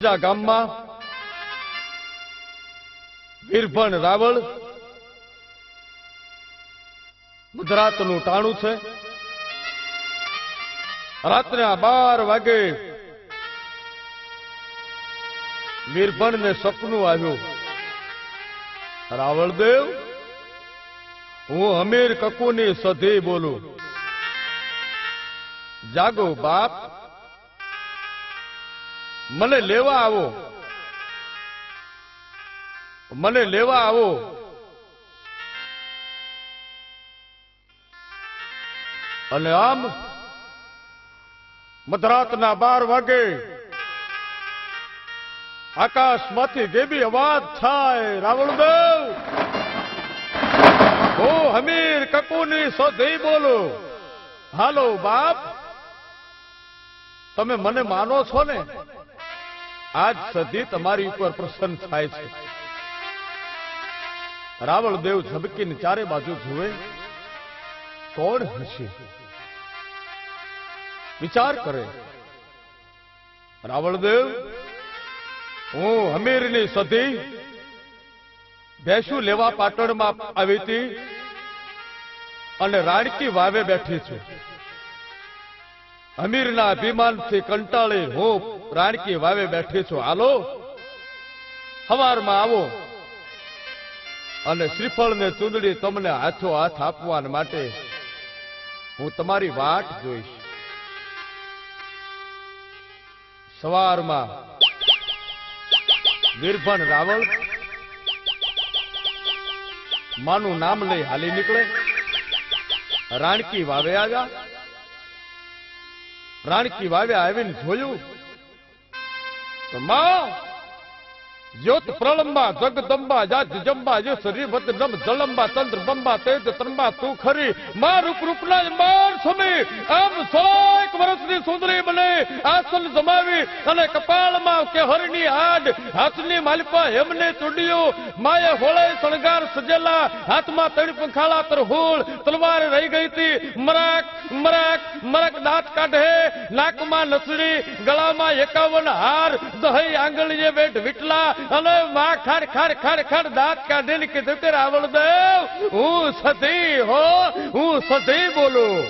ગામમાં વીરભણ રાવળ મધરાતનું ટાણું છે. રાત્રે 12 વાગે વીરભણને સપનું આવ્યું. રાવળદેવ, હું અમીર કકુની સધી બોલું. જાગો બાપ, મને લેવા આવો, મને લેવા આવો. અને આમ મધરાતના 12 વાગે આકાશમાંથી ગેબી અવાજ થાય. રાવણદેવ, હું અમીર કકુની સધી બોલું. હાલો બાપ, તમે મને માનો છો ને? આજ સધી તમારી ઉપર પ્રસન્ન થાય છે. રાવળદેવ ઝબકીને ચારે બાજુ જુએ, કોણ હશે? વિચાર કરે. રાવળદેવ, હું અમીરની સધી ભેંસું લેવા પાટણમાં આવી હતી અને રાણકી વાવે બેઠી છું. અમીરના અભિમાનથી કંટાળી હું રાણકી વાવે બેઠી છું. હાલો, સવારમાં આવો અને શ્રીફળ ને ચૂંદડી તમને હાથો હાથ આપવા માટે હું તમારી વાટ જોઈશ. સવારમાં વીરભણ રાવળ માનું નામ લઈ હાલી નીકળે. રાણકી વાવે આવ્યા. રાણકી વાવે આવીને જોયું તો માં યોત પ્રલંબા જગદંબા જાજ જંબા જે શ્રીવત નમ જલંબા ચંદ્ર બંબા તેજ ત્રંબા તું ખરી માં રૂપ રૂપના માર સમી આમ 100 વર્ષની સુંદરી બને આસન જમાવી અને કપાળમાં કેહરની હાડ હાથની માલિપા હેમને ચૂડિયો માએ હોળે શણગાર સજેલા હાથમાં તણ પંખાળા તરહુલ તલવાર રહી ગઈ હતી. મરાક મરાક મરક દાંત કાઢે, નાકમાં નસડી, ગળામાં 51 હાર, દહી આંગળીએ બેઠ વિટલા અને માં ખાડ ખાડ ખાડ ખાડ દાંત કાઢીને કીધું કે રાવણદેવ, હું સધી હો, હું સધી બોલું.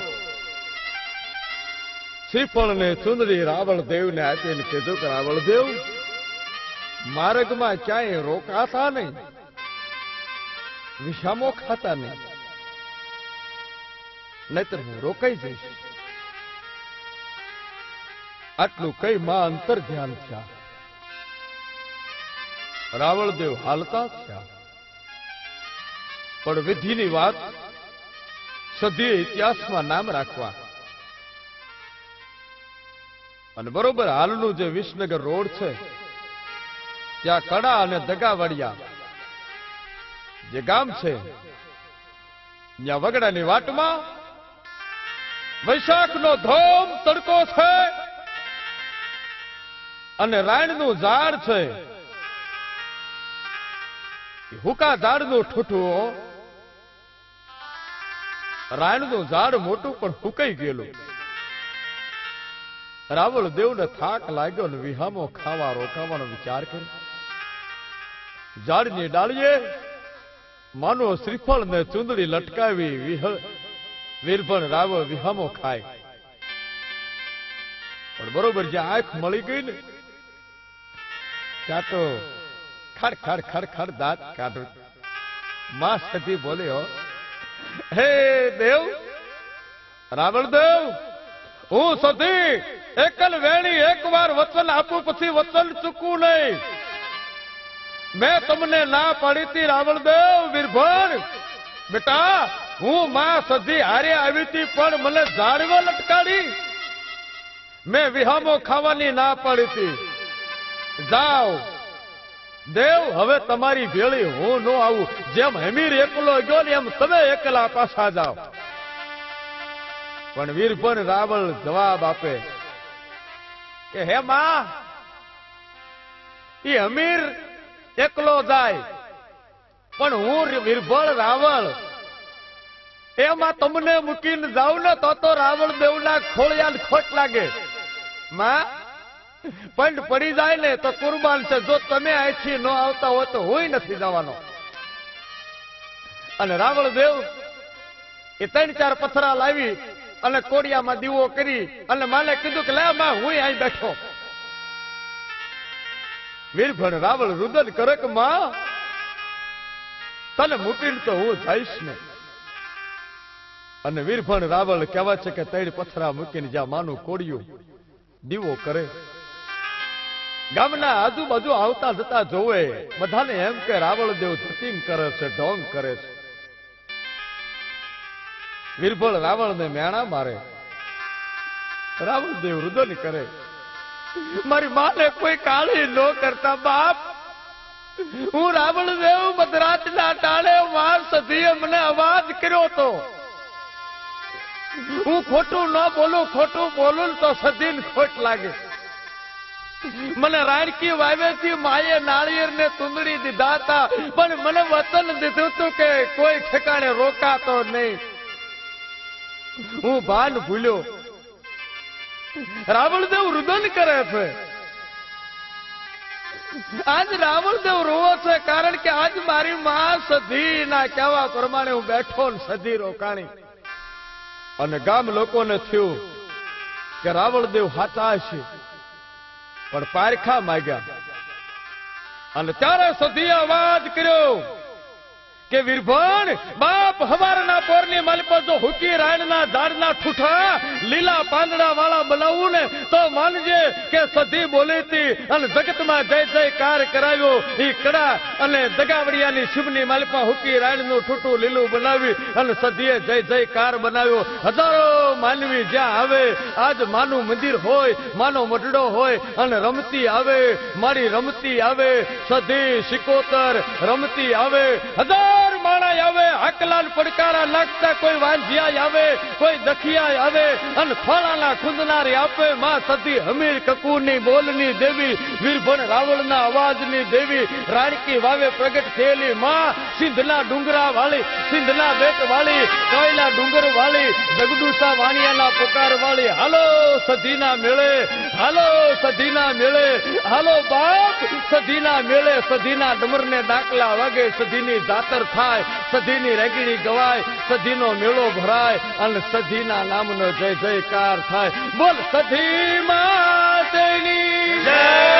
શ્રીફળ ને ચુંદડી રાવણદેવને આપીને કીધું કે રાવણદેવ, માર્ગમાં ક્યાંય રોકાતા નહીં, વિષામો ખાતા નહીં, નહીતર હું રોકાઈ જઈશ. આટલું કઈ માં અંતર ધ્યાન થયા. રાવણદેવ હાલતા થયા. પણ વિધિની વાત સધી ઇતિહાસમાં નામ રાખવા. અને બરોબર હાલનું જે વિસનગર રોડ છે ત્યાં કડા અને દગાવડિયા જે ગામ છે ત્યાં વગડાની વાટમાં વૈશાખનો ધોમ તડકો છે અને રાયણનું ઝાડ છે. હુકા ઝાડનું ઠૂઠું, રાયણનું ઝાડ મોટું પણ હુકાઈ ગયેલું. રાવળદેવને થાક લાગ્યો ને વિહામો ખાવા રોકાવાનો વિચાર કર્યો. ઝાડની ડાળીએ માનો શ્રીફળ ને ચુંદડી લટકાવી વીરભણ રાવળ વિહામો ખાય. પણ બરોબર જ્યાં આંખ મળી ગઈ ને ત્યાં તો ખડ ખડ ખડ ખડ દાંત કાઢો. માં સધી બોલ્યો, હે દેવ, રાવણદેવ, હું સધી એકલ વેણી એકવાર વચન આપું પછી વચન ચૂકવું નહીં. મેં તમને ના પાડી હતી રાવણદેવ. વીરભણ બેટા, હું માં સધી હારે આવી હતી પણ મને ઝાડવા લટકાડી. મેં વિહામો ખાવાની ના પાડી હતી. જાઓ દેવ, હવે તમારી ભેળી હું ન આવું. જેમ હમીર એકલો ગયો ને એમ તમે એકલા પાછા જાઓ. પણ વીરભણ રાવળ જવાબ આપે કે હે માં, એ હમીર એકલો જાય પણ હું વીરભણ રાવળ એમાં તમને મૂકીને જાવ ને તો રાવણ દેવના ખોળિયા ખોટ લાગે. માં પંડ પડી જાય ને તો કુરબાન છે. જો તમે અહીંથી ન આવતા હોય તો હું નથી જવાનો. અને રાવણ દેવ એ 3-4 પથરા લાવી અને કોડિયામાં દીવો કરી અને માને કીધું કે લે માં હું અહીં બેઠો. વીરભણ રાવણ રુદન કરે કે માં તને મૂકીને તો હું જઈશ ને. અને વીરભણ રાવણ કહેવાય છે કે 3 પથરા મૂકીને જ્યાં માનું કોડિયું દીવો કરે, ગામના આજુબાજુ આવતા જતા જોવે બધાને એમ કે રાવણ દેવ ધતીંગ કરે છે, ઢોંગ કરે છે. વીરભણ રાવણને મેણા મારે, રાવણ દેવ રુદન કરે, મારી માને કોઈ કાળી ન કરતા બાપ. હું રાવણ દેવ મધરાતના ટાળે વાર સધીએ મને અવાજ કર્યો હતો. હું ખોટું ન બોલું, ખોટું બોલું તો સધીને ખોટ લાગે. મને રાણકી વાવેથી માએ નાળિયેર ને તુંદડી દીધા હતા, પણ મને વચન દીધું હતું કે કોઈ ઠેકાણે રોકાતો નહીં. હું ભાન ભૂલ્યો. રાવણદેવ રુદન કરે છે. આજ રાવણદેવ રોવો છે કારણ કે આજ મારી માં સધી ના કહેવા પ્રમાણે હું બેઠો ને સધી રોકાણી. અને ગામ લોકોને થયું કે રાવણદેવ હાચા છે, પણ પારખા માંગ્યા. અને ત્યારે સધીએ અવાજ કર્યો કે વીરભણ બાપ હવારના પોરની માલપા જો હુકી રાયણના ઝાડના ઠૂઠા લીલા પાંદડા વાળા બનાવવું ને તો માનજે કે સધી બોલી હતી અને જગતમાં જય જયકાર કરાવ્યો. એ કડા અને દગાવડિયાની શિવની માલપા હુકી રાયણનું ઠૂઠું લીલું બનાવી અને સધીએ જય જયકાર બનાવ્યો. હજારો માનવી જ્યાં આવે, આજ માનું મંદિર હોય, માનો મઢડો હોય અને રમતી આવે, મારી રમતી આવે, સધી શિકોતર રમતી આવે. હજાર માણા આવે, હાકલાન પડકારા નાખતા કોઈ વાંજિયા આવે, કોઈ દખિયા આવે અને ખોળાના ખુંદનારી આપે. માં સધી હમીર કકુરની બોલની દેવી, વીરભણ રાવણના અવાજની દેવી, રાણકી વાવે પ્રગટ થયેલી માં, સિંધના ડુંગરા વાળી, સિંધના બેટ વાળી, કોયલા ડુંગર વાળી, જગદુસા વાણિયાના પુકાર વાળી. હાલો સધીના મેળે, હાલો સધીના મેળે, હાલો બાપ સધીના મેળે. સધીના ડમરને ડાકલા વાગે, સધીની જાતર થાય, સધીની રેગડી ગવાય, સધીનો મેળો ભરાય અને સધીના નામનો જય જયકાર થાય. બોલ સધી માતની જય.